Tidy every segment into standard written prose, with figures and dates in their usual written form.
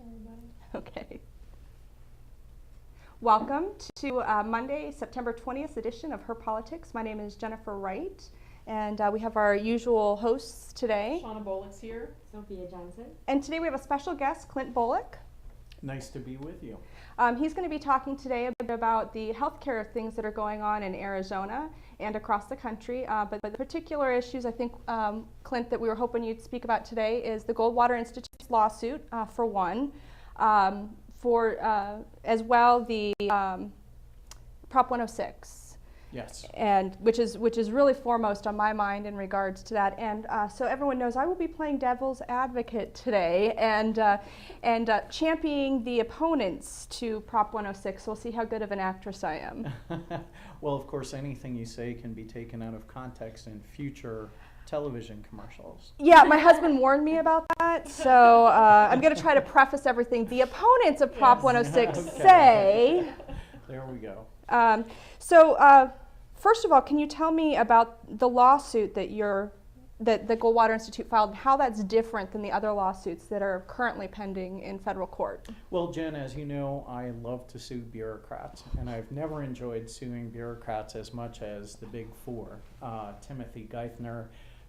everybody. Okay. Welcome to Monday, September 20th edition of Her Politics. My name is Jennifer Wright, and we have our usual hosts today. Shauna Bullock's here. Sophia Johnson. And today we have a special guest, Clint Bullock. Nice to be with you. He's going to be talking today a bit about the healthcare things that are going on in Arizona and across the country. But the particular issues, I think, Clint, that we were hoping you'd speak about today is the Goldwater Institute's lawsuit, for one, as well the Prop 106. Yes. And which is really foremost on my mind in regards to that. And so everyone knows I will be playing devil's advocate today and championing the opponents to Prop 106. So we'll see how good of an actress I am. Well, of course, anything you say can be taken out of context in future television commercials. Yeah, my husband warned me about that, so I'm going to try to preface everything. The opponents of Prop 106 Okay. say. There we go. First of all, can you tell me about the lawsuit that the Goldwater Institute filed, and how that's different than the other lawsuits that are currently pending in federal court? Well, Jen, as you know, I love to sue bureaucrats, and I've never enjoyed suing bureaucrats as much as the Big Four. Timothy Geithner,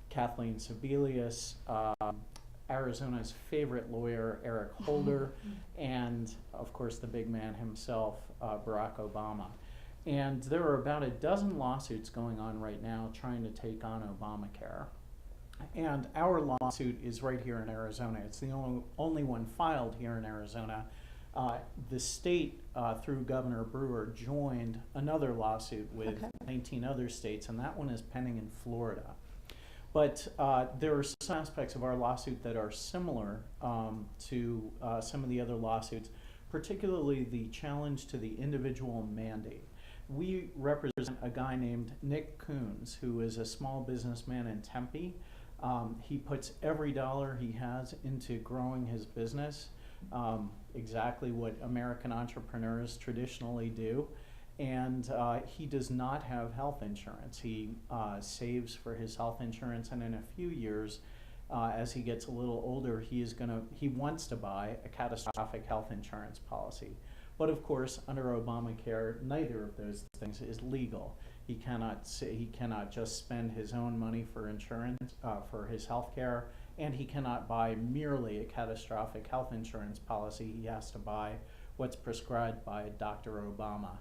Kathleen Sebelius, Arizona's favorite lawyer, Eric Holder, and, of course, the big man himself, Barack Obama. And there are about a dozen lawsuits going on right now trying to take on Obamacare. And our lawsuit is right here in Arizona. It's the only one filed here in Arizona. The state, through Governor Brewer, joined another lawsuit with 19 other states, and that one is pending in Florida. But there are some aspects of our lawsuit that are similar to some of the other lawsuits, particularly the challenge to the individual mandate. We represent a guy named Nick Coons, who is a small businessman in Tempe. He puts every dollar he has into growing his business, exactly what American entrepreneurs traditionally do. And he does not have health insurance. He saves for his health insurance, and in a few years, as he gets a little older, he wants to buy a catastrophic health insurance policy. But of course, under Obamacare, neither of those things is legal. He cannot just spend his own money for insurance, for his health care, and he cannot buy merely a catastrophic health insurance policy. He has to buy what's prescribed by Dr. Obama.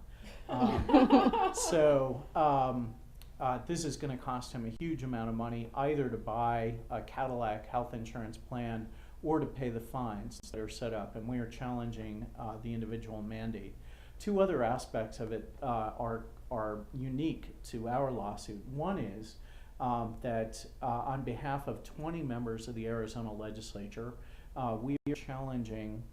This is going to cost him a huge amount of money, either to buy a Cadillac health insurance plan or to pay the fines that are set up, and we are challenging the individual mandate. Two other aspects of it are unique to our lawsuit. One is that on behalf of 20 members of the Arizona legislature, we are challenging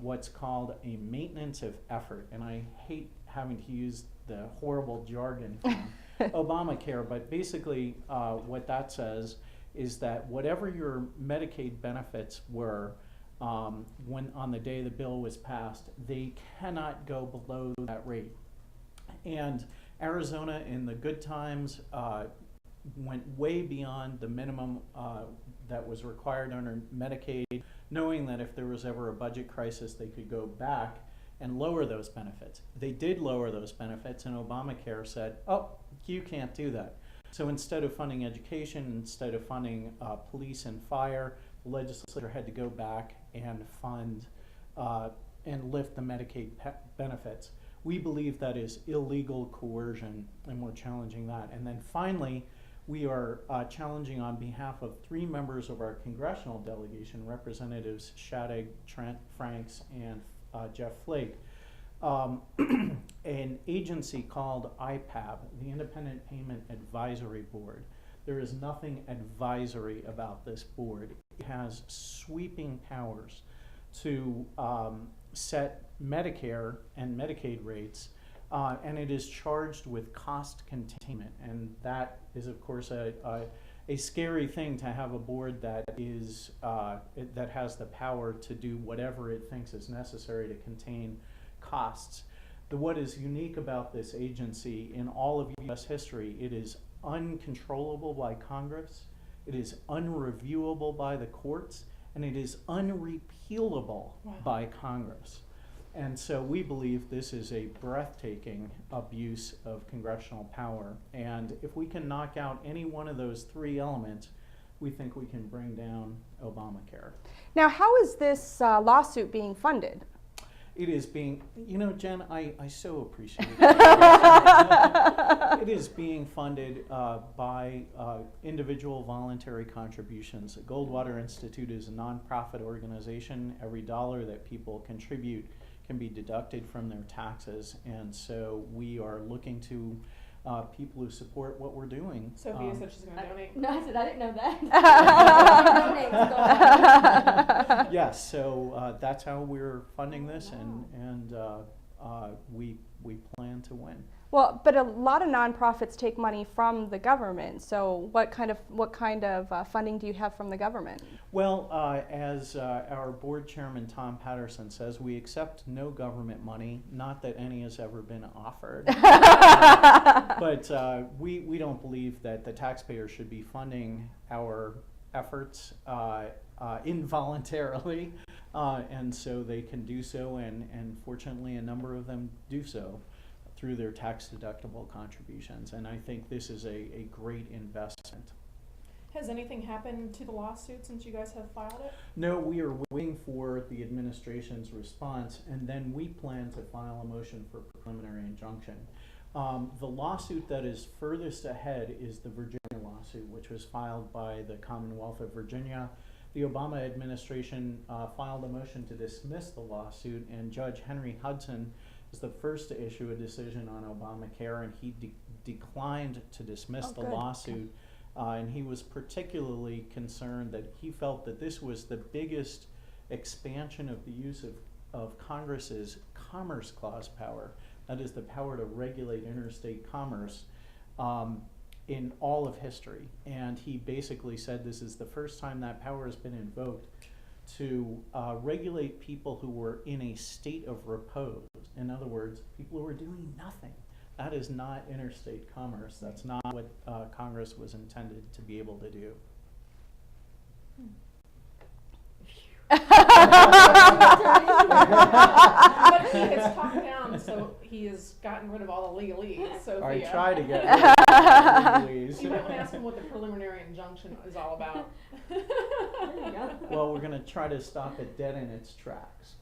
what's called a maintenance of effort, and I hate having to use the horrible jargon from Obamacare, but basically what that says is that whatever your Medicaid benefits were when on the day the bill was passed, they cannot go below that rate. And Arizona, in the good times, went way beyond the minimum that was required under Medicaid, knowing that if there was ever a budget crisis, they could go back and lower those benefits. They did lower those benefits, and Obamacare said, oh, you can't do that. So instead of funding education, instead of funding police and fire, the legislature had to go back and fund and lift the Medicaid benefits. We believe that is illegal coercion, and we're challenging that. And then finally, we are challenging on behalf of 3 members of our congressional delegation, Representatives Shadig, Trent Franks, and Jeff Flake, an agency called IPAB, the Independent Payment Advisory Board. There is nothing advisory about this board. It has sweeping powers to set Medicare and Medicaid rates, and it is charged with cost containment. And that is, of course, a scary thing to have a board that has the power to do whatever it thinks is necessary to contain costs. What is unique about this agency in all of U.S. history, it is uncontrollable by Congress, it is unreviewable by the courts, and it is unrepealable by Congress. And so we believe this is a breathtaking abuse of congressional power. And if we can knock out any one of those three elements, we think we can bring down Obamacare. Now, how is this lawsuit being funded? It is being, Jen, I so appreciate it. It is being funded by individual voluntary contributions. The Goldwater Institute is a nonprofit organization. Every dollar that people contribute can be deducted from their taxes. And so we are looking to people who support what we're doing. Sophia said she's going to donate. No, I said I didn't know that. Yes, so that's how we're funding this, and we plan to win. Well, but a lot of nonprofits take money from the government. So what kind of funding do you have from the government? Well, as our board chairman Tom Patterson says, we accept no government money. Not that any has ever been offered, but we don't believe that the taxpayer should be funding our efforts involuntarily, and so they can do so, and fortunately a number of them do so through their tax-deductible contributions, and I think this is a great investment. Has anything happened to the lawsuit since you guys have filed it? No, we are waiting for the administration's response, and then we plan to file a motion for preliminary injunction. The lawsuit that is furthest ahead is the Virginia lawsuit, which was filed by the Commonwealth of Virginia. The Obama administration filed a motion to dismiss the lawsuit, and Judge Henry Hudson was the first to issue a decision on Obamacare, and he declined to dismiss the lawsuit. And he was particularly concerned that he felt that this was the biggest expansion of the use of Congress's Commerce Clause power, that is the power to regulate interstate commerce, in all of history. And he basically said this is the first time that power has been invoked to regulate people who were in a state of repose. In other words, people who are doing nothing. That is not interstate commerce. That's not what Congress was intended to be able to do. But he has talked down, so he has gotten rid of all the legalese. Sophia. I try to get rid of legalese. You might want to ask him what the preliminary injunction is all about. There you go. Well, we're going to try to stop it dead in its tracks.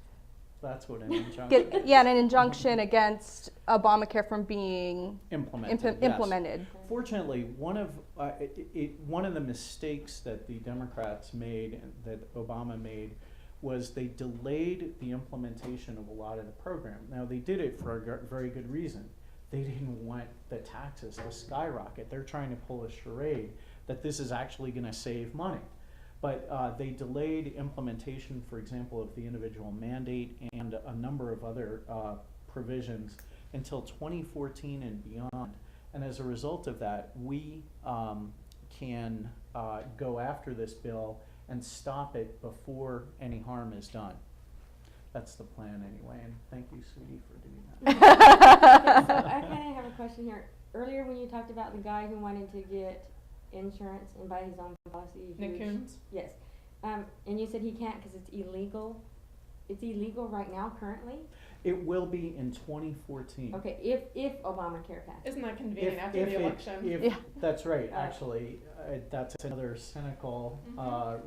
That's what an injunction is. An injunction against Obamacare from being Implemented. Yes. implemented. Fortunately, one of the mistakes that the Democrats made, that Obama made, was they delayed the implementation of a lot of the program. Now, they did it for a very good reason. They didn't want the taxes to skyrocket. They're trying to pull a charade that this is actually going to save money. But they delayed implementation, for example, of the individual mandate and a number of other provisions until 2014 and beyond. And as a result of that, we can go after this bill and stop it before any harm is done. That's the plan anyway, and thank you, sweetie, for doing that. So I kind of have a question here. Earlier when you talked about the guy who wanted to get insurance and buy his own policy. Nick Coons? Yes. And you said he can't because it's illegal. It's illegal right now, currently? It will be in 2014. Okay, if Obamacare passes. Isn't that convenient after the election? That's right, actually. That's another cynical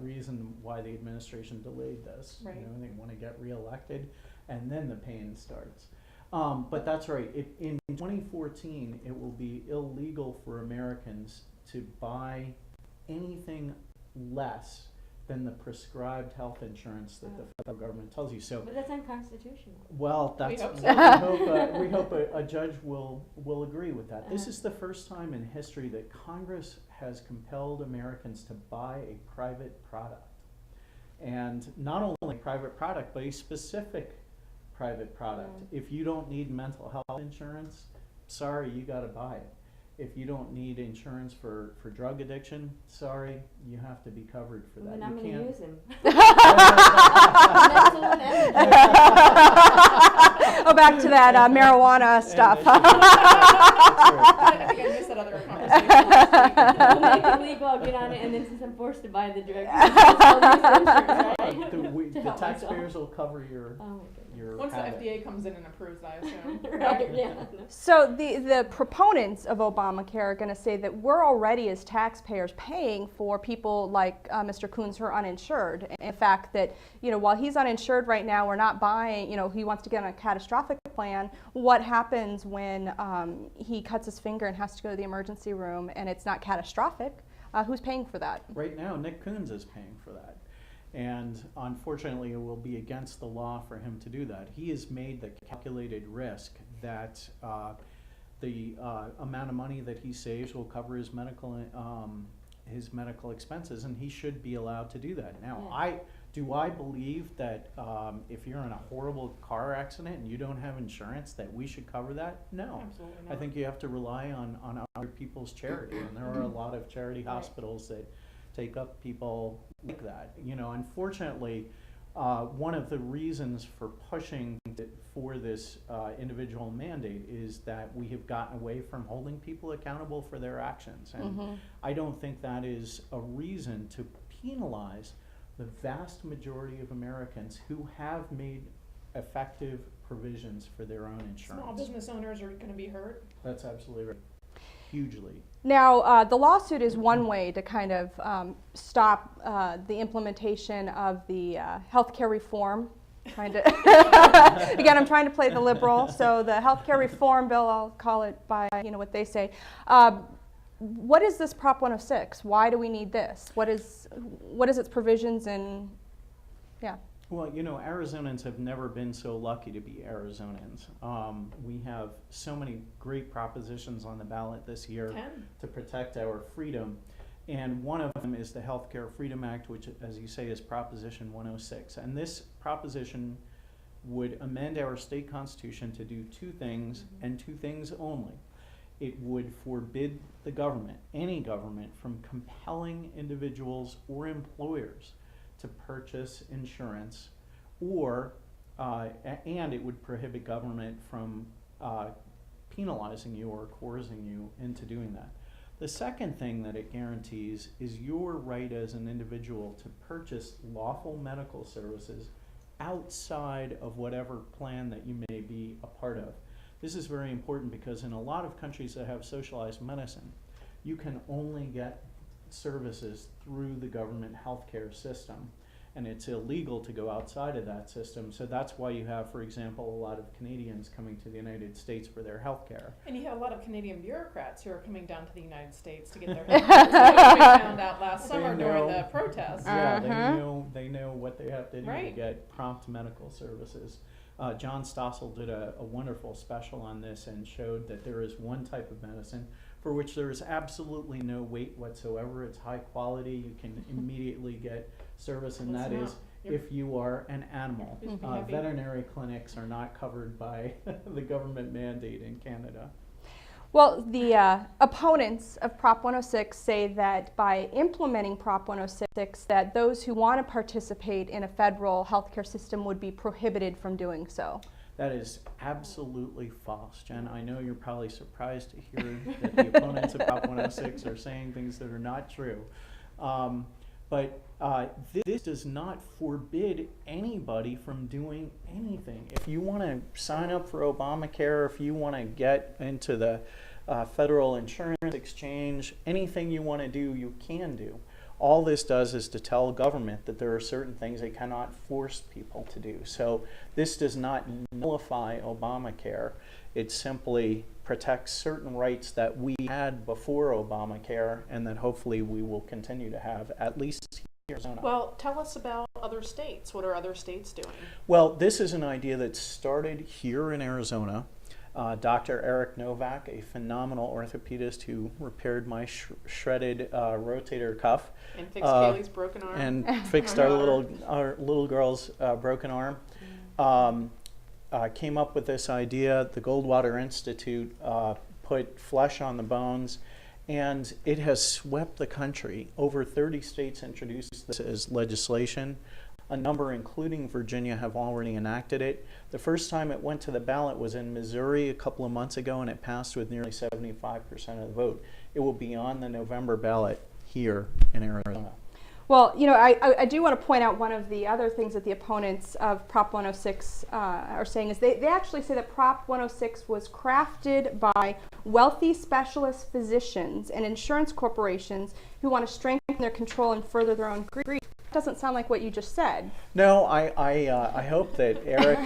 reason why the administration delayed this. Right. They want to get reelected, and then the pain starts. But that's right. In 2014, it will be illegal for Americans to buy anything less than the prescribed health insurance that the federal government tells you. So, But that's unconstitutional. well, that's hope so. we hope a judge will agree with that. This is the first time in history that Congress has compelled Americans to buy a private product, and not only a private product, but a specific private product. If you don't need mental health insurance, sorry, you got to buy it. If you don't need insurance for drug addiction, sorry, you have to be covered for that. Then I'm going to use him. Oh, back to that marijuana stuff. I think I missed that other conversation. We'll make it legal, I'll get on it, and then since I'm forced to buy the drug, I'll use the insurance, right? The To help taxpayers will cover your, Oh my goodness. your Once the habit. FDA comes in and approves, I assume. Right, yeah. So the proponents of Obamacare are going to say that we're already as taxpayers paying for people like Mr. Coons who are uninsured. In fact, that while he's uninsured right now, we're not buying. He wants to get on a catastrophic plan. What happens when he cuts his finger and has to go to the emergency room and it's not catastrophic? Who's paying for that? Right now, Nick Coons is paying for that. And unfortunately, it will be against the law for him to do that. He has made the calculated risk that the amount of money that he saves will cover his medical expenses, and he should be allowed to do that. Now, Yeah. I believe that if you're in a horrible car accident and you don't have insurance, that we should cover that? No. Absolutely I not. think you have to rely on other people's charity, and there are a lot of charity hospitals that take up people like that. Unfortunately, one of the reasons for pushing for this individual mandate is that we have gotten away from holding people accountable for their actions. And I don't think that is a reason to penalize the vast majority of Americans who have made effective provisions for their own insurance. Small business owners are going to be hurt. That's absolutely right. Hugely. Now, the lawsuit is one way to kind of stop the implementation of the healthcare reform. Again, I'm trying to play the liberal, so the healthcare reform bill, I'll call it by what they say. What is this Prop 106? Why do we need this? What is its provisions and Well, Arizonans have never been so lucky to be Arizonans. We have so many great propositions on the ballot this year to protect our freedom. And one of them is the Healthcare Freedom Act, which, as you say, is Proposition 106. And this proposition would amend our state constitution to do two things, and two things only. It would forbid the government, any government, from compelling individuals or employers to purchase insurance, or and it would prohibit government from penalizing you or coercing you into doing that. The second thing that it guarantees is your right as an individual to purchase lawful medical services outside of whatever plan that you may be a part of. This is very important because in a lot of countries that have socialized medicine, you can only get services through the government healthcare system, and it's illegal to go outside of that system. So that's why you have, for example, a lot of Canadians coming to the United States for their healthcare. And you have a lot of Canadian bureaucrats who are coming down to the United States to get their health care. We found out last summer during the protests. Yeah, they know what they have to do to Right. get prompt medical services. John Stossel did a wonderful special on this and showed that there is one type of medicine for which there is absolutely no wait whatsoever. It's high quality. You can immediately get service, and that is if you are an animal. Just be happy. Veterinary clinics are not covered by the government mandate in Canada. Well, the opponents of Prop 106 say that by implementing Prop 106, that those who want to participate in a federal healthcare system would be prohibited from doing so. That is absolutely false, Jen. I know you're probably surprised to hear that the opponents of Prop 106 are saying things that are not true. But this does not forbid anybody from doing anything. If you want to sign up for Obamacare, if you want to get into the federal insurance exchange, anything you want to do, you can do. All this does is to tell government that there are certain things they cannot force people to do. So this does not nullify Obamacare. It simply protects certain rights that we had before Obamacare and that hopefully we will continue to have, at least here in Arizona. Well, tell us about other states. What are other states doing? Well, this is an idea that started here in Arizona. Dr. Eric Novak, a phenomenal orthopedist who repaired my shredded rotator cuff. And fix Kaylee's broken arm. And fixed our little girl's broken arm. Came up with this idea. The Goldwater Institute put flesh on the bones, and it has swept the country. Over 30 states introduced this as legislation. A number, including Virginia, have already enacted it. The first time it went to the ballot was in Missouri a couple of months ago, and it passed with nearly 75% of the vote. it will be on the November ballot here in Arizona. Well, you know, I do want to point out one of the other things that the opponents of Prop 106 are saying is they actually say that Prop 106 was crafted by wealthy specialist physicians and insurance corporations who want to strengthen their control and further their own greed. Doesn't sound like what you just said. No, I hope that Eric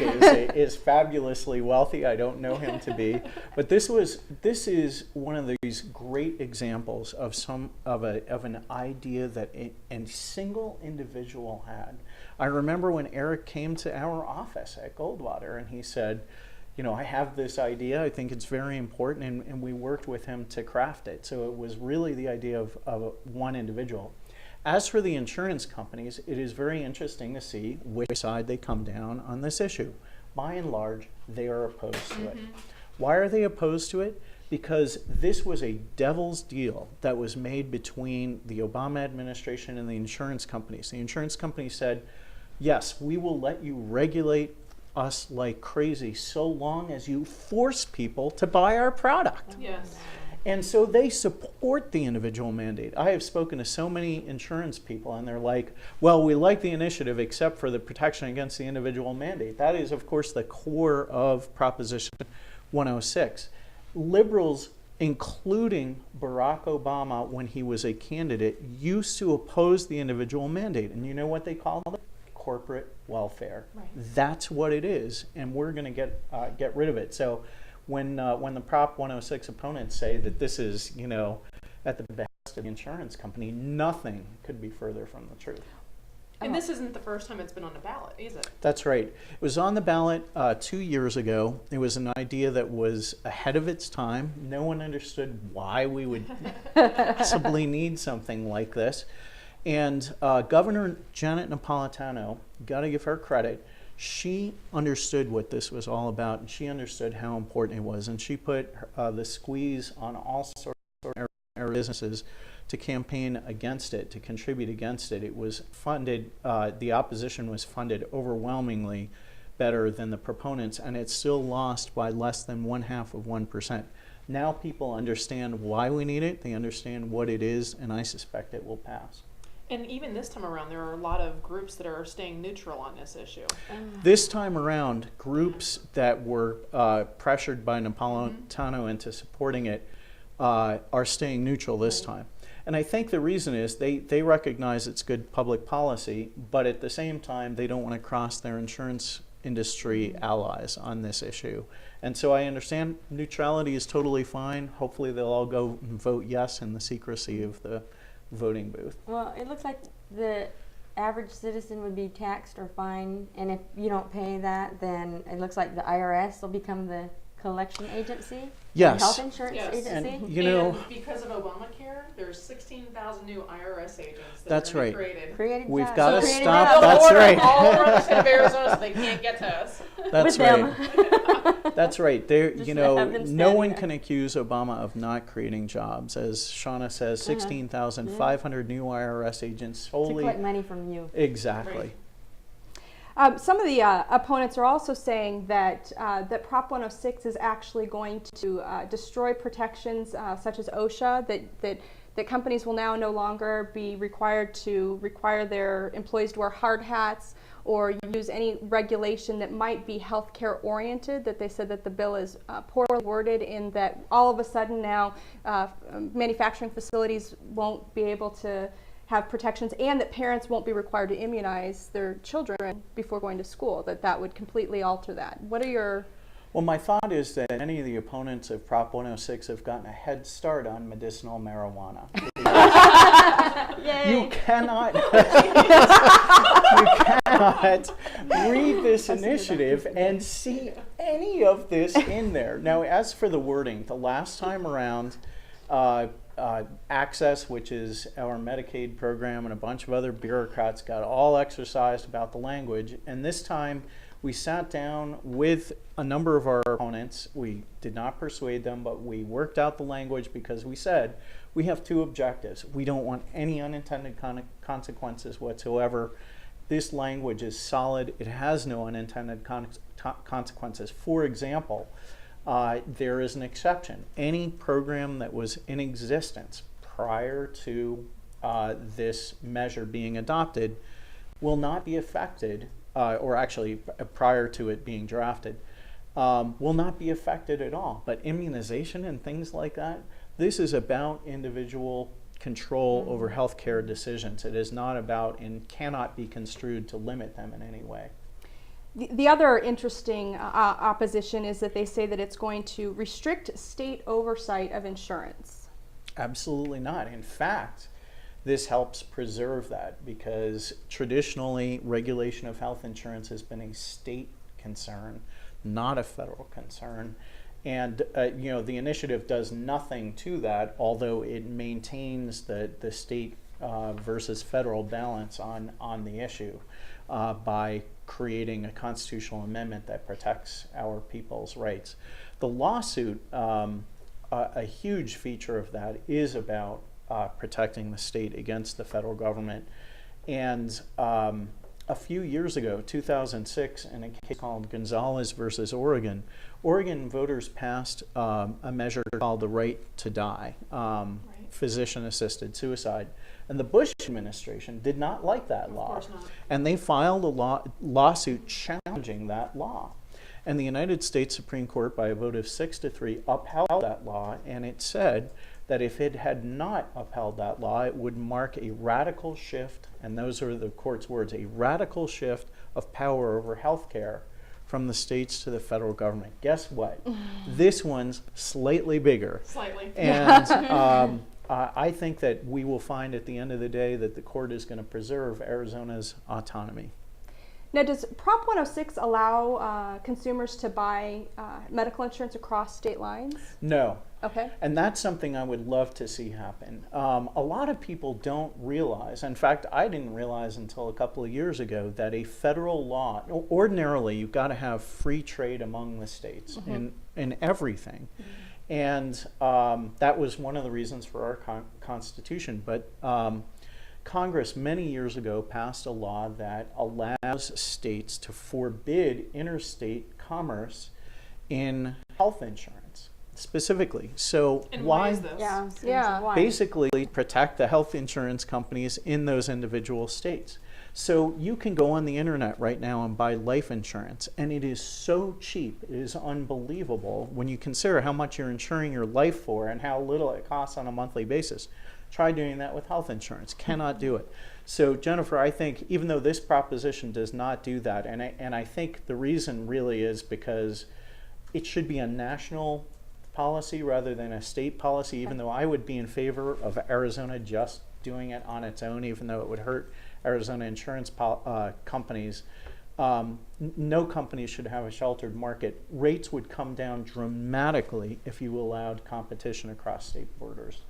is fabulously wealthy. I don't know him to be, but this is one of these great examples of an idea that a single individual had. I remember when Eric came to our office at Goldwater and he said, you know, I have this idea, I think it's very important, and we worked with him to craft it. So it was really the idea of one individual. As for the insurance companies, it is very interesting to see which side they come down on this issue. By and large, they are opposed to it. Why are they opposed to it? Because this was a devil's deal that was made between the Obama administration and the insurance companies. The insurance companies said, yes, we will let you regulate us like crazy so long as you force people to buy our product. Yes. And so they support the individual mandate. I have spoken to so many insurance people and they're like, well, we like the initiative except for the protection against the individual mandate. That is, of course, the core of Proposition 106. Liberals, including Barack Obama when he was a candidate, used to oppose the individual mandate. And you know what they called it? Corporate welfare. Right. That's what it is, and we're going to get rid of it. So when the Prop 106 opponents say that this is, you know, at the behest of the insurance company, nothing could be further from the truth. And this isn't the first time it's been on the ballot, is it? That's right. It was on the ballot 2 years ago. It was an idea that was ahead of its time. No one understood why we would possibly need something like this. And Governor Janet Napolitano, got to give her credit, she understood what this was all about, and she understood how important it was, and she put the squeeze on all sorts of businesses to campaign against it, to contribute against it. It was funded, the opposition was funded overwhelmingly better than the proponents, and it still lost by less than 0.5%. Now people understand why we need it, they understand what it is, and I suspect it will pass. And even this time around, there are a lot of groups that are staying neutral on this issue. This time around, groups that were pressured by Napolitano into supporting it are staying neutral this time. And I think the reason is they recognize it's good public policy, but at the same time, they don't want to cross their insurance industry allies on this issue. And so I understand neutrality is totally fine. Hopefully they'll all go and vote yes in the secrecy of the voting booth. Well, it looks like the average citizen would be taxed or fined, and if you don't pay that, then it looks like the IRS will become the collection agency. Yes. Health insurance Yes. agency. And you know, and because of Obamacare, there's 16,000 new IRS agents that That's are going right. to be created. Created We've jobs. gotta Created stop jobs. That's Border right. all around the state of Arizona, so they can't get to us. that's With right. them. That's right. There, Just you to know, have them no standing one there. can accuse Obama of not creating jobs. As Shauna says, 16,500 new IRS agents To solely. collect money from you. Exactly. Right. Some of the opponents are also saying that that Prop 106 is actually going to destroy protections such as OSHA, that companies will now no longer be required to require their employees to wear hard hats or use any regulation that might be healthcare oriented, that they said that the bill is poorly worded in that all of a sudden now manufacturing facilities won't be able to have protections, and that parents won't be required to immunize their children before going to school, that would completely alter that. What are your... Well, my thought is that many of the opponents of Prop 106 have gotten a head start on medicinal marijuana. Yay. You cannot, you cannot read this initiative and see any of this in there. Now, as for the wording, the last time around, Access, which is our Medicaid program, and a bunch of other bureaucrats got all exercised about the language, and this time we sat down with a number of our opponents. We did not persuade them, but we worked out the language because we said we have two objectives. We don't want any unintended consequences whatsoever. This language is solid. It has no unintended consequences. For example, there is an exception. Any program that was in existence prior to this measure being adopted will not be affected, or actually prior to it being drafted, will not be affected at all. But immunization and things like that, this is about individual control over healthcare decisions. It is not about and cannot be construed to limit them in any way. The other interesting opposition is that they say that it's going to restrict state oversight of insurance. Absolutely not. In fact, this helps preserve that, because traditionally regulation of health insurance has been a state concern, not a federal concern. And the initiative does nothing to that, although it maintains the state versus federal balance on the issue by creating a constitutional amendment that protects our people's rights. The lawsuit, a huge feature of that is about protecting the state against the federal government. And a few years ago, 2006, in a case called Gonzalez versus Oregon, Oregon voters passed a measure called the right to die, physician-assisted suicide. And the Bush administration did not like that law. Of course not. And they filed a lawsuit challenging that law. And the United States Supreme Court, by a vote of 6-3, upheld that law, and it said that if it had not upheld that law, it would mark a radical shift, and those are the court's words, a radical shift of power over health care from the states to the federal government. Guess what? This one's slightly bigger. Slightly. And I think that we will find at the end of the day that the court is going to preserve Arizona's autonomy. Now, does Prop 106 allow consumers to buy medical insurance across state lines? No. Okay. And that's something I would love to see happen. A lot of people don't realize, in fact, I didn't realize until a couple of years ago, that a federal law, ordinarily you've got to have free trade among the states in everything. And that was one of the reasons for our Constitution. But Congress many years ago passed a law that allows states to forbid interstate commerce in health insurance specifically. So And why is this? Yeah, I was gonna say, Yeah. why? basically protect the health insurance companies in those individual states. So you can go on the internet right now and buy life insurance, and it is so cheap. It is unbelievable when you consider how much you're insuring your life for and how little it costs on a monthly basis. Try doing that with health insurance. Cannot do it. So Jennifer, I think even though this proposition does not do that, and I think the reason really is because it should be a national policy rather than a state policy, even though I would be in favor of Arizona just doing it on its own, even though it would hurt Arizona insurance companies. No company should have a sheltered market. Rates would come down dramatically if you allowed competition across state borders.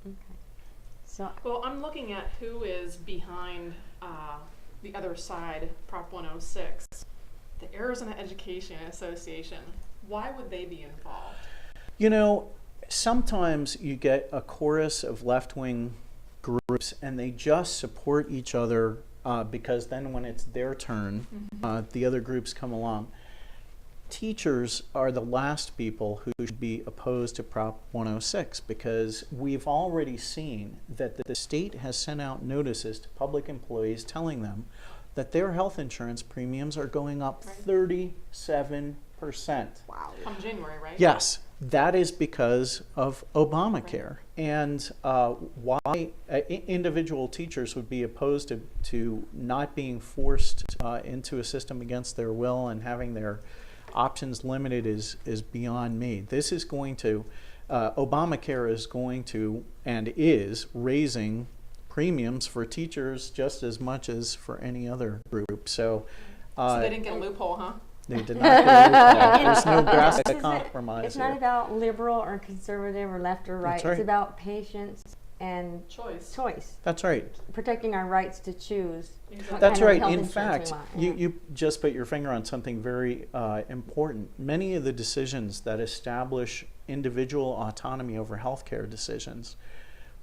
Okay. So Well, I'm looking at who is behind the other side, Prop 106, the Arizona Education Association. Why would they be involved? You know, sometimes you get a chorus of left-wing groups and they just support each other because then when it's their turn, the other groups come along. Teachers are the last people who should be opposed to Prop 106 because we've already seen that the state has sent out notices to public employees telling them that their health insurance premiums are going up 37%. Wow. Come January, right? Yes, that is because of Obamacare. And why individual teachers would be opposed to not being forced into a system against their will and having their options limited is beyond me. This is going to, Obamacare is going to and is raising premiums for teachers just as much as for any other group. So They didn't get a loophole, huh? they did not get a loophole. There's no grass This to is compromise it's not here. about liberal or conservative or left or right. That's right. It's about patience and Choice. choice, That's right. protecting our rights to choose. Exactly. That's kind of right. health In insurance fact, we you, want. you just put your finger on something very important. Many of the decisions that establish individual autonomy over healthcare decisions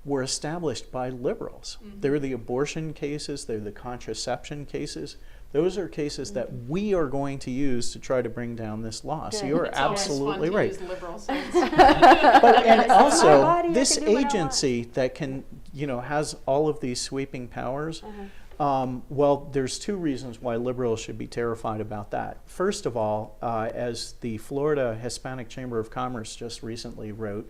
were established by liberals. They're the abortion cases, they're the contraception cases. Those are cases that we are going to use to try to bring down this law. So Good. you're It's always absolutely fun to right. use liberal sense. But and It's my also body, I this can do what I want. agency that can, has all of these sweeping powers. Well, there's two reasons why liberals should be terrified about that. First of all, as the Florida Hispanic Chamber of Commerce just recently wrote,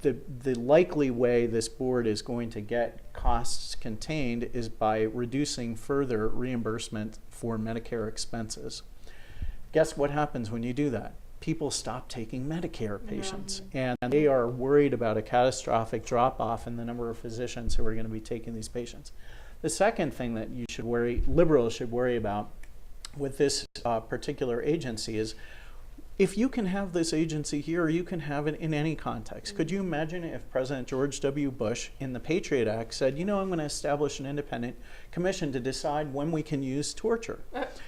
the likely way this board is going to get costs contained is by reducing further reimbursement for Medicare expenses. Guess what happens when you do that? People stop taking Medicare patients, and they are worried about a catastrophic drop-off in the number of physicians who are going to be taking these patients. The second thing that liberals should worry about with this particular agency is, if you can have this agency here, you can have it in any context. Could you imagine if President George W. Bush in the Patriot Act said, I'm going to establish an independent commission to decide when we can use torture?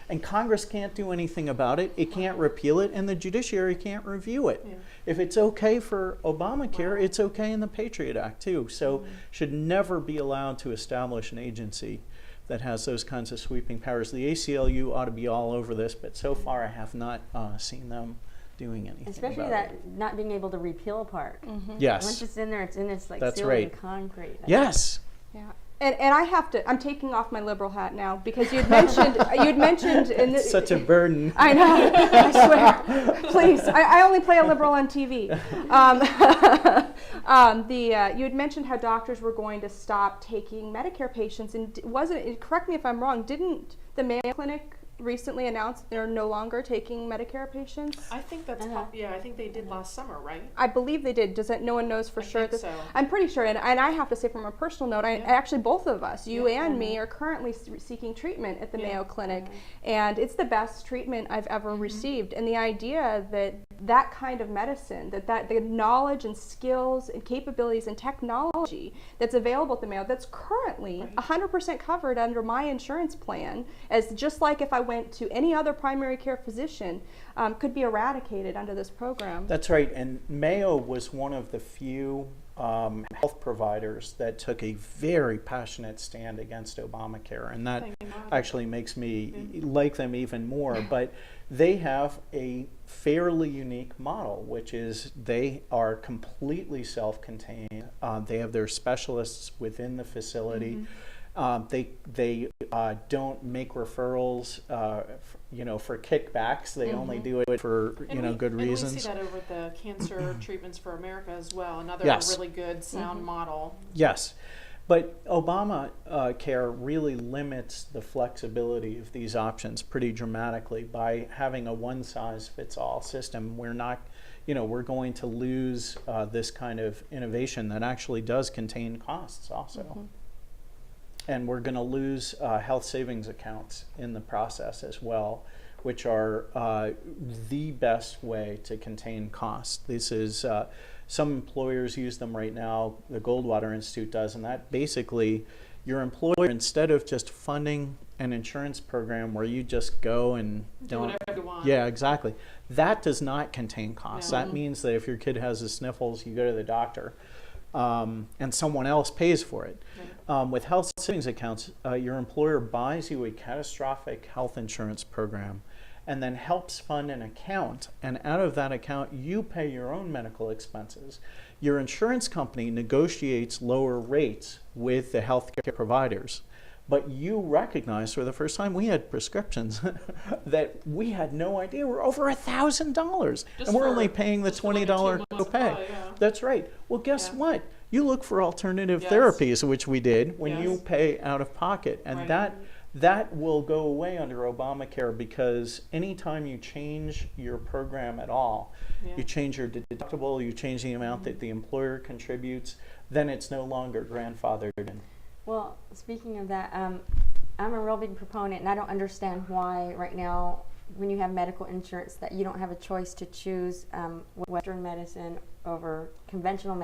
And Congress can't do anything about it. It can't repeal it, and the judiciary can't review it. Yeah. If it's okay for Obamacare, it's okay in the Patriot Act too. So should never be allowed to establish an agency that has those kinds of sweeping powers. The ACLU ought to be all over this, but so far I have not seen them doing anything Especially about that it. not being able to repeal part. Yes. Once it's in there, it's in. It's like That's sealed right. in concrete. Yeah. Yes. And I have to, I'm taking off my liberal hat now because you'd mentioned in the, Such a burden. I know, I swear. Please, I only play a liberal on TV. You had mentioned how doctors were going to stop taking Medicare patients, and correct me if I'm wrong, didn't the Mayo Clinic recently announced they're no longer taking Medicare patients? I think that's I think they did last summer, right? I believe they did. No one knows for I sure. think so. I'm pretty sure, and I have to say from a personal note, actually both of us, you and me, are currently seeking treatment at the Mayo Clinic, and it's the best treatment I've ever received. And the idea that kind of medicine, that the knowledge and skills and capabilities and technology that's available at the Mayo, that's currently 100% covered under my insurance plan, as just like if I went to any other primary care physician, could be eradicated under this program. That's right. And Mayo was one of the few health providers that took a very passionate stand against Obamacare. And that actually makes me like them even more. But they have a fairly unique model, which is they are completely self-contained. They have their specialists within the facility. They don't make referrals, for kickbacks. They only do it for good reasons. And we see that over the Cancer Treatments for America as well. Another really good, sound model. Yes, but Obamacare really limits the flexibility of these options pretty dramatically by having a one-size-fits-all system. We're not, we're going to lose this kind of innovation that actually does contain costs also. And we're going to lose health savings accounts in the process as well, which are the best way to contain costs. This is, some employers use them right now, the Goldwater Institute does, and that basically, your employer, instead of just funding an insurance program where you just go and Do whatever you want. Yeah, exactly. That does not contain costs. That means that if your kid has the sniffles, you go to the doctor. And someone else pays for it. With health savings accounts, your employer buys you a catastrophic health insurance program and then helps fund an account. And out of that account, you pay your own medical expenses. Your insurance company negotiates lower rates with the healthcare providers. But you recognize for the first time we had prescriptions that we had no idea were over $1,000. And we're only paying the $20 copay. That's right. Well, guess what? You look for alternative therapies, which we did, when you pay out of pocket. And that will go away under Obamacare, because anytime you change your program at all, you change your deductible, you change the amount that the employer contributes, then it's no longer grandfathered in. Well, speaking of that, I'm a real big proponent, and I don't understand why right now, when you have medical insurance, that you don't have a choice to choose Western medicine over conventional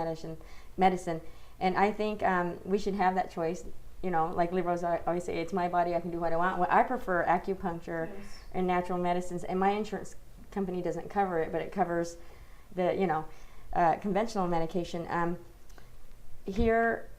medicine. And I think we should have that choice. Like liberals always say, it's my body, I can do what I want. Well, I prefer acupuncture and natural medicines, and my insurance company doesn't cover it, but it covers the conventional medication. Here,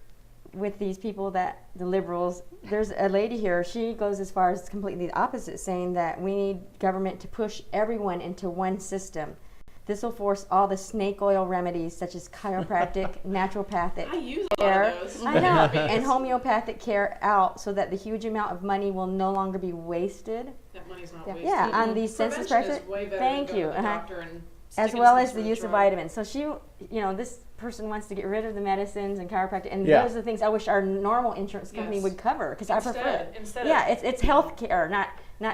with these people that the liberals, there's a lady here, she goes as far as completely the opposite, saying that we need government to push everyone into one system. This will force all the snake oil remedies such as chiropractic, naturopathic I use a lot care, of those. I know, and homeopathic care out so that the huge amount of money will no longer be wasted. That money's not Yeah, wasted. yeah, on these census Prevention practices. is way better Thank than you. going to the Uh-huh. doctor and As sticking well some as the sort of use of drug. vitamins. So she, this person wants to get rid of the medicines and chiropractic, and Yeah. those are the things I wish our normal insurance company Yes. would cover, because I prefer it. Instead Yeah, of, it's health care, not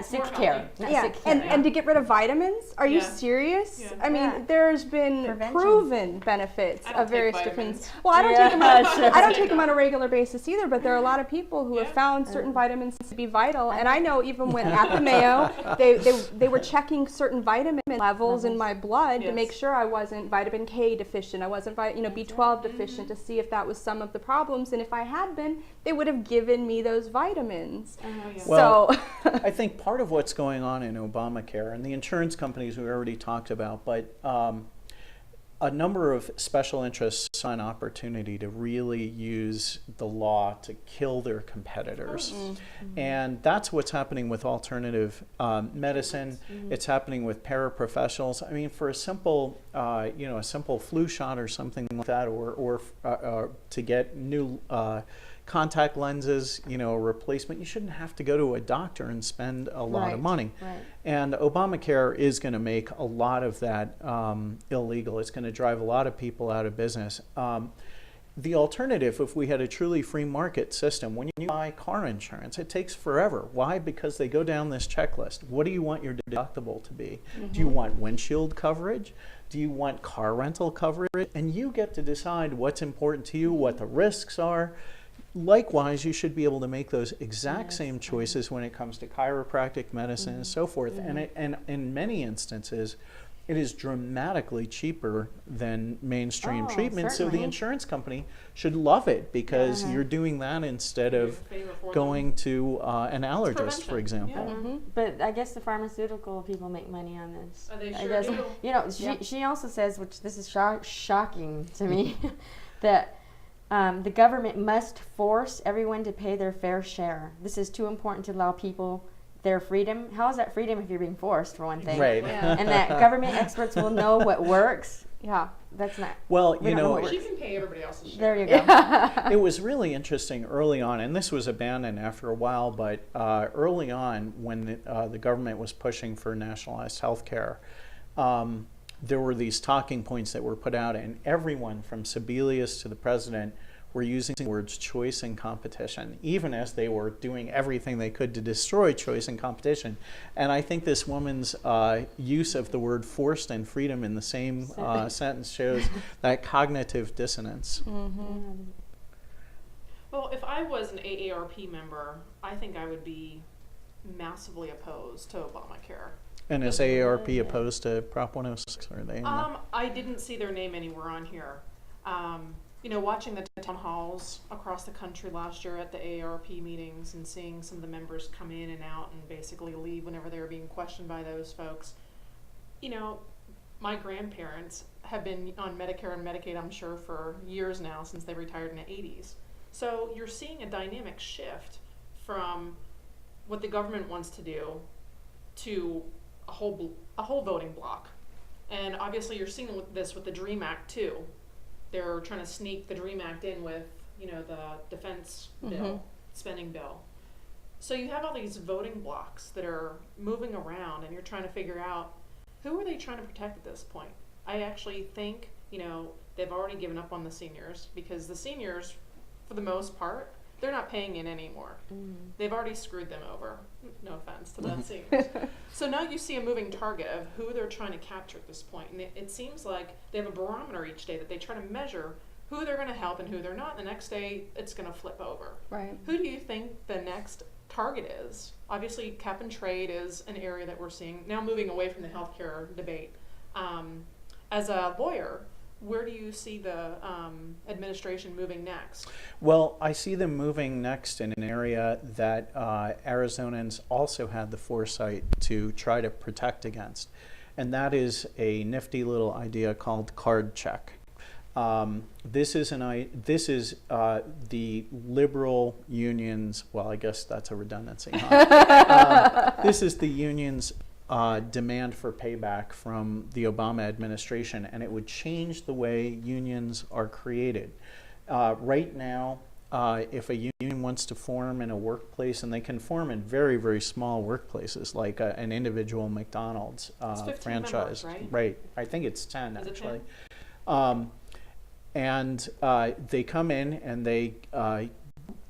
sick more care. healthy. Not Yeah, sick care. and to get rid of vitamins? Are you Yeah. serious? Yeah. I mean, Yeah. there's been Prevention. proven benefits I don't of various take different. vitamins. Well, I don't Yeah, take them. On, sure. I don't take them on a regular basis either. But there are a lot of people who have Yeah. found certain vitamins to be vital, and I know even when at the Mayo, they were checking certain vitamin levels in my blood to Yes. make sure I wasn't vitamin K deficient. I wasn't B12 deficient to see if that was some of the problems. And if I had been, they would have given me those vitamins. yeah. Well, So. I think part of what's going on in Obamacare, and the insurance companies we already talked about, but a number of special interests saw an opportunity to really use the law to kill their competitors. And that's what's happening with alternative medicine. It's happening with paraprofessionals. I mean, for a simple, a simple flu shot or something like that, or to get new contact lenses, a replacement, you shouldn't have to go to a doctor and spend a lot of Right, money. right. And Obamacare is going to make a lot of that illegal. It's going to drive a lot of people out of business. The alternative, if we had a truly free market system, when you buy car insurance, it takes forever. Why? Because they go down this checklist. What do you want your deductible to be? Do you want windshield coverage? Do you want car rental coverage? And you get to decide what's important to you, what the risks are. Likewise, you should be able to make those exact same choices when it comes to chiropractic medicine and so forth. And in many instances, it is dramatically cheaper than mainstream Oh, treatment. So the certainly. insurance company should love it because you're doing that instead of Favor for them. going to an allergist, prevention. for example. Yeah. But I guess the pharmaceutical people make money on this. They I sure guess, do. she also says, which this is shocking to me, that the government must force everyone to pay their fair share. This is too important to allow people their freedom. How is that freedom if you're being forced, for one thing? Right. Yeah. And that government experts will know what works. Yeah. That's not. Well, We you don't know know, what She can pay everybody else's share. There you go. it was really interesting early on, and this was abandoned after a while, but early on when the government was pushing for nationalized health care, there were these talking points that were put out, and everyone from Sebelius to the president were using the words choice and competition, even as they were doing everything they could to destroy choice and competition. And I think this woman's use of the word forced and freedom in the same sentence shows that cognitive dissonance. Well, if I was an AARP member, I think I would be massively opposed to Obamacare. And is AARP opposed to Prop 106? Or are they in the- I didn't see their name anywhere on here. Watching the town halls across the country last year at the AARP meetings and seeing some of the members come in and out and basically leave whenever they were being questioned by those folks. My grandparents have been on Medicare and Medicaid, I'm sure, for years now since they retired in the 80s. So you're seeing a dynamic shift from what the government wants to do to a whole voting block. And obviously you're seeing this with the DREAM Act too. They're trying to sneak the DREAM Act in with, the defense bill, spending bill. So you have all these voting blocks that are moving around and you're trying to figure out who are they trying to protect at this point. I actually think, they've already given up on the seniors because the seniors, for the most part, they're not paying in anymore. They've already screwed them over. No offense to the seniors. So now you see a moving target of who they're trying to capture at this point. And it seems like they have a barometer each day that they try to measure who they're going to help and who they're not. The next day, it's going to flip over. Right. Who do you think the next target is? Obviously, cap and trade is an area that we're seeing. Now moving away from the healthcare debate. As a lawyer, where do you see the administration moving next? Well, I see them moving next in an area that Arizonans also had the foresight to try to protect against, and that is a nifty little idea called card check. This is the liberal unions. Well, I guess that's a redundancy. Huh? This is the unions' demand for payback from the Obama administration, and it would change the way unions are created. Right now, if a union wants to form in a workplace, and they can form in very, very small workplaces, like an individual McDonald's It's 15 franchise. members, right? Right. I think it's 10, Is it actually. 10? And they come in and they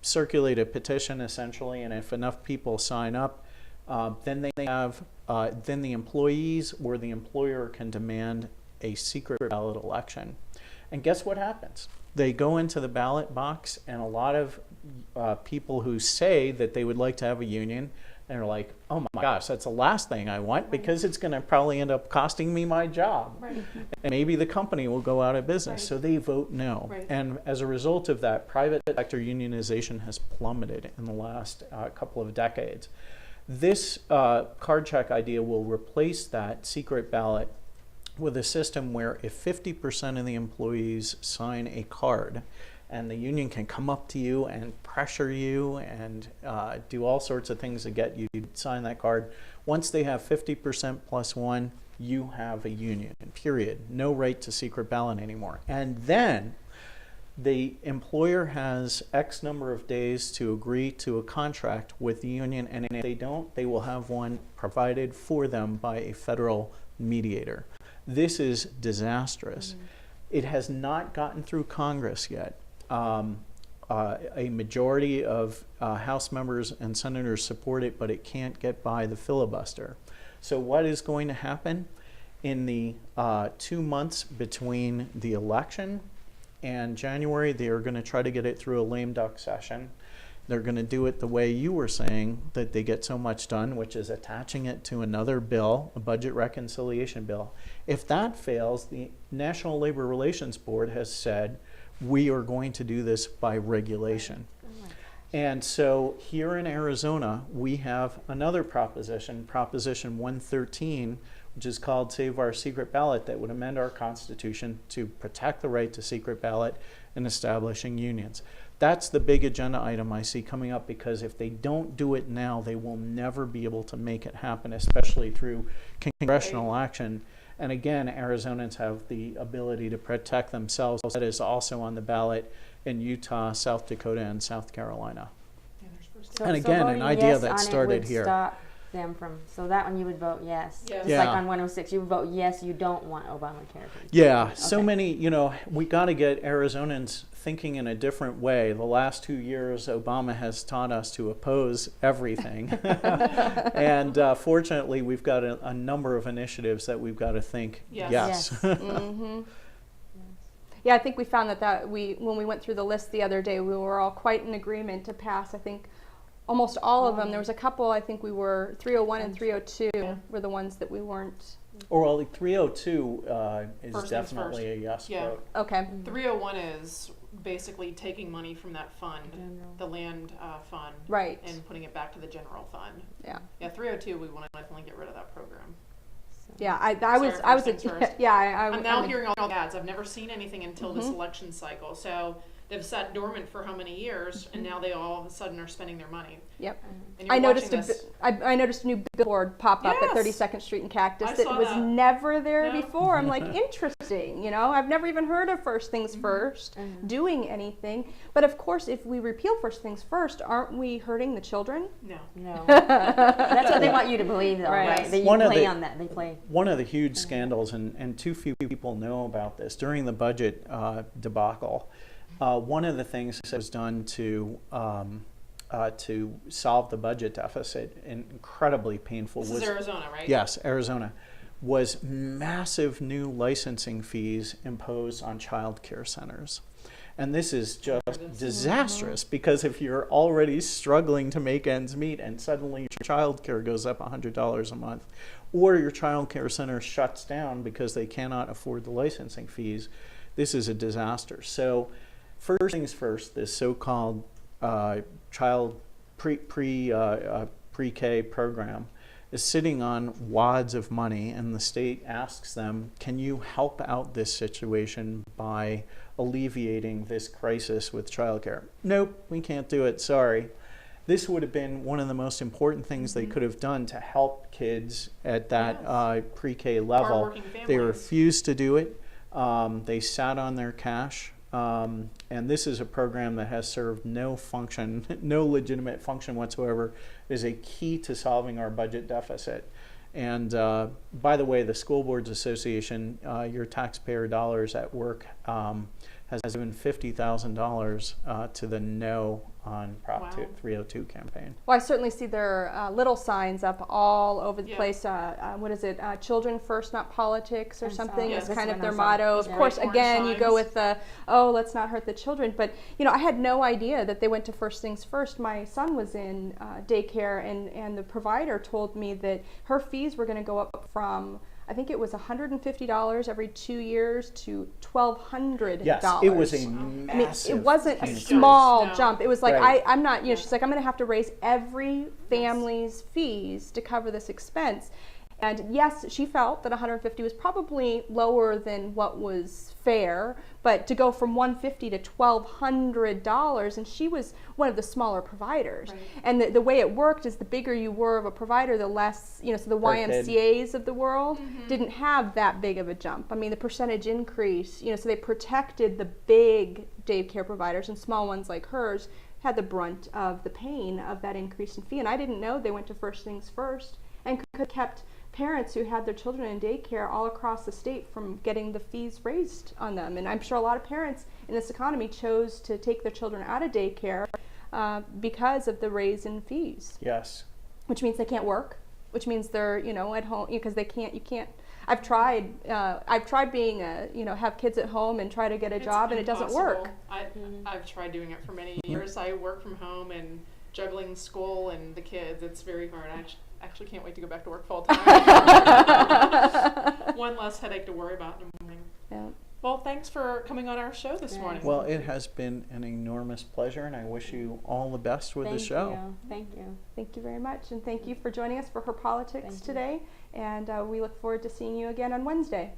circulate a petition, essentially, and if enough people sign up, then then the employees or the employer can demand a secret ballot election. And guess what happens? They go into the ballot box, and a lot of people who say that they would like to have a union, and are like, oh my gosh, that's the last thing I want, because it's going to probably end up costing me my job. Right. And maybe the company will go out of business. Right. So they vote no. Right. And as a result of that, private sector unionization has plummeted in the last couple of decades. This card check idea will replace that secret ballot with a system where if 50% of the employees sign a card, and the union can come up to you and pressure you and do all sorts of things to get you to sign that card. Once they have 50% plus one, you have a union, period. No right to secret ballot anymore. And then the employer has X number of days to agree to a contract with the union, and if they don't, they will have one provided for them by a federal mediator. This is disastrous. It has not gotten through Congress yet. A majority of House members and senators support it, but it can't get by the filibuster. So what is going to happen in the 2 months between the election and January? They are going to try to get it through a lame duck session. They're going to do it the way you were saying that they get so much done, which is attaching it to another bill, a budget reconciliation bill. If that fails, the National Labor Relations Board has said, we are going to do this by regulation. And so here in Arizona, we have another proposition, Proposition 113, which is called Save Our Secret Ballot, that would amend our Constitution to protect the right to secret ballot and establishing unions. That's the big agenda item I see coming up, because if they don't do it now, they will never be able to make it happen, especially through congressional action. And again, Arizonans have the ability to protect themselves. That is also on the ballot in Utah, South Dakota, and South Carolina. Yeah, there's first So, And again, an voting idea yes that on it started would here. Stop them from, so that one you would vote yes. Yes. Just Yeah. like on 106, you would vote yes, you don't want Obamacare. Yeah, so Okay. many, we got to get Arizonans thinking in a different way. The last 2 years, Obama has taught us to oppose everything. And fortunately, we've got a number of initiatives that we've got to think Yes. yes. Mm-hmm. Yeah, I think we found that when we went through the list the other day, we were all quite in agreement to pass, I think, almost all of them. There was a couple, I think we were 301 and 302 were the ones that we weren't. Or well, 302 is First things definitely a yes Yeah. vote. Okay. 301 is basically taking money from that fund, General. the land fund, Right. and putting it back to the general fund. Yeah. Yeah, 302, we want to definitely get rid of that program. So- Yeah, I Sorry, was first things first. yeah, I'm now I'm- hearing all the ads. I've never seen anything until this Mhm. election cycle. So they've sat dormant for how many years, and now they all of a sudden are spending their money. Yep. And you're I noticed watching this. I noticed a new billboard pop up at Yes. 32nd Street and Cactus I that saw was that. never there No. before. I'm like, interesting, I've never even heard of First Things First Mhm. doing anything. But of course, if we repeal First Things First, aren't we hurting the children? No. No. That's what they want you to believe, though, Right. right? That you One of play the- on that. They play. One of the huge scandals, and too few people know about this, during the budget debacle, one of the things that was done to solve the budget deficit, and incredibly painful, This was is Arizona, right? yes, Arizona, was massive new licensing fees imposed on child care centers. And this is just disastrous, because if you're already struggling to make ends meet and suddenly your child care goes up $100 a month, or your child care center shuts down because they cannot afford the licensing fees, this is a disaster. So first things first, this so-called child pre-K program is sitting on wads of money, and the state asks them, can you help out this situation by alleviating this crisis with childcare? Nope, we can't do it, sorry. This would have been one of the most important things they could have done to help kids at that pre-K level. Hardworking They families. refused to do it. They sat on their cash. And this is a program that has served no function, no legitimate function whatsoever. It is a key to solving our budget deficit. And by the way, the School Boards Association, your taxpayer dollars at work, has given $50,000 to the No on Prop Wow. 302 campaign. Well, I certainly see their little signs up all over the Yeah. place. What is it? Children first, not politics, or I saw something. it. Is Yes. kind That's of what I their saw. motto. Of Yeah. course, Orange again, you go signs. with the, oh, let's not hurt the children. But I had no idea that they went to First Things First. My son was in daycare, and the provider told me that her fees were going to go up from, I think it was $150 every 2 years to $1,200. Yes, it was a I mean, massive it wasn't a increase. small No. jump. It was like, Right. I'm not, she's like, I'm going to have to raise every family's fees to cover this expense. And yes, she felt that 150 was probably lower than what was fair, but to go from 150 to $1,200, and she was one of the smaller providers. Right. And the way it worked is the bigger you were of a provider, the less, so the Per kid. YMCAs of the world didn't have that big of a jump. I mean, the percentage increase, so they protected the big daycare providers, and small ones like hers had the brunt of the pain of that increase in fee. And I didn't know they went to First Things First and could have kept parents who had their children in daycare all across the state from getting the fees raised on them. And I'm sure a lot of parents in this economy chose to take their children out of daycare because of the raise in fees, Yes. which means they can't work, which means they're at home because you can't. I've tried being have kids at home and try to get a It's job, and it doesn't work. impossible. I've tried doing it for many years. I work from home and juggling school and the kids. It's very hard. I actually can't wait to go back to work full time. One less headache to worry about in the morning. Yeah. Well, thanks for coming on our show this Yeah. morning. Well, it has been an enormous pleasure, and I wish you all the best with the show. Thank you. Thank you very much, and thank you for joining us for Her Politics Thank you. today. And we look forward to seeing you again on Wednesday.